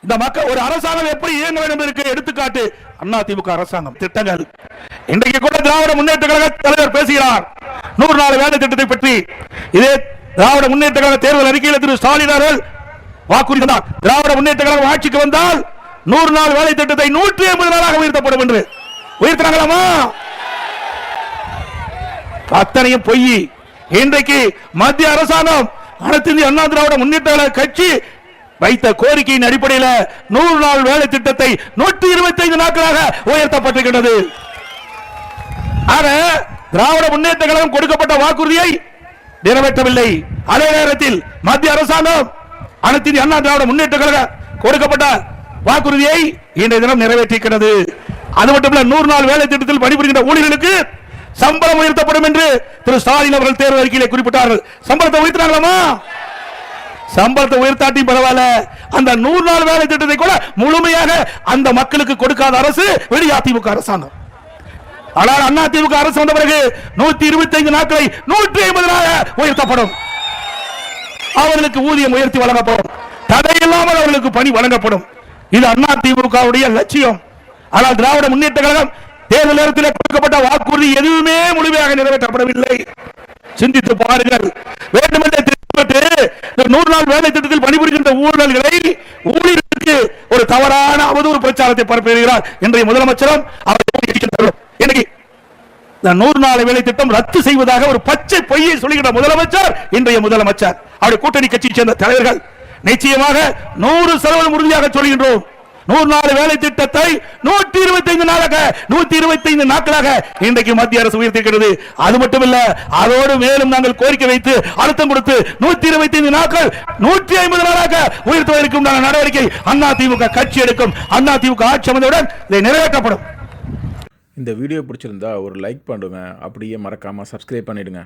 இந்த மக்கள் ஒரு அரசாங்கம் எப்படி இயங்க வேண்டும் என்பதற்கு எடுத்துக்காட்டு அதிமுக அரசாங்கம் திட்டங்கள். இன்றைக்கு கூட திராவிட முன்னேற்ற கழக தலைவர் பேசுகிறார் 100 நாள் வேலை திட்டத்தை பற்றி. இதே திராவிட முன்னேற்ற கழக தேர்தல் அறிக்கையில் திரு ஸ்டாலின் அவர்கள் வாக்குறுதி தந்தார். திராவிட முன்னேற்ற கழகம் ஆட்சிக்கு வந்தால் 100 நாள் வேலை திட்டத்தை 180 நாளாக உயர்த்தப்படும் என்று. உயர்த்தினாங்களாமா? அத்தனையும் பொய். இன்றைக்கு மத்திய அரசாங்கம் அனைத்து இந்திய அண்ணா திராவிட முன்னேற்ற கழக கட்சி வைத்த கோரிக்கையின் அடிப்படையில் 100 நாள் வேலை திட்டத்தை 125 நாட்களாக உயர்த்தப்பட்டிருக்கிறது. ஆக திராவிட முன்னேற்ற கழகம் கொடுக்கப்பட்ட வாக்குறுதியை நிறைவேற்றவில்லை. அதே நேரத்தில் மத்திய அரசாங்கம் அனைத்து இந்திய அண்ணா திராவிட முன்னேற்ற கழகம் கொடுக்கப்பட்ட வாக்குறுதியை இன்றைய தினம் நிறைவேற்றிருக்கிறது. அது மட்டுமல்ல, 100 நாள் வேலை திட்டத்தில் பணிபுரிகின்ற ஊழியர்களுக்கு சம்பளம் உயர்த்தப்படும் என்று திரு ஸ்டாலின் அவர்கள் தேர்தல் அறிக்கையிலே குறிப்பிட்டார்கள். சம்பளத்தை உயர்த்தினாங்களா? சம்பளத்தை உயர்த்தாட்டி பரவாயில்ல, அந்த 100 நாள் வேலை திட்டத்தை கூட முழுமையாக அந்த மக்களுக்கு கொடுக்காத அரசு அதிமுக அரசாங்கம். ஆனால் அதிமுக அரசு வந்த பிறகு 125 நாட்களை 150 நாளாக உயர்த்தப்படும். அவர்களுக்கு ஊதியம் உயர்த்தி வழங்கப்படும். தடையில்லாமல் அவர்களுக்கு பணி வழங்கப்படும். இது அதிமுகவுடைய லட்சியம். ஆனால் திராவிட முன்னேற்ற கழகம் தேர்தல் நேரத்தில் கொடுக்கப்பட்ட வாக்குறுதி எதுவுமே முழுமையாக நிறைவேற்றப்படவில்லை. சிந்தித்து பாருங்கள். வேண்டுமென்றே 100 நாள் வேலை திட்டத்தில் பணிபுரிகின்ற ஊழியர்களுக்கு ஒரு தவறான அவதூறு பிரச்சாரத்தை பரப்புகிறார் இன்றைய முதலமைச்சரும். இன்னைக்கு 100 நாள் வேலை திட்டம் ரத்து செய்வதாக ஒரு பச்சை பொய்யை சொல்லுகின்ற முதலமைச்சர் இன்றைய முதலமைச்சர், அவருடைய கூட்டணி கட்சியை சேர்ந்த தலைவர்கள் நிச்சயமாக 100% உறுதியாக சொல்கின்றோம். 100 நாள் வேலை திட்டத்தை 125 நாட்களாக இன்றைக்கு மத்திய அரசு உயர்த்திருக்கிறது. அது மட்டுமல்ல, அதோடு மேலும் நாங்கள் கோரிக்கை வைத்து அழுத்தம் கொடுத்து 125 நாட்கள் 150 நாளாக உயர்த்துவதற்கு நடவடிக்கை அதிமுக கட்சி எடுக்கும். அதிமுக ஆட்சி அமைந்தவுடன் இதை நிறைவேற்றப்படும். இந்த வீடியோ பிடிச்சிருந்தா ஒரு லைக் பண்ணுங்க, அப்படியே மறக்காம சப்ஸ்கிரைப் பண்ணிடுங்க.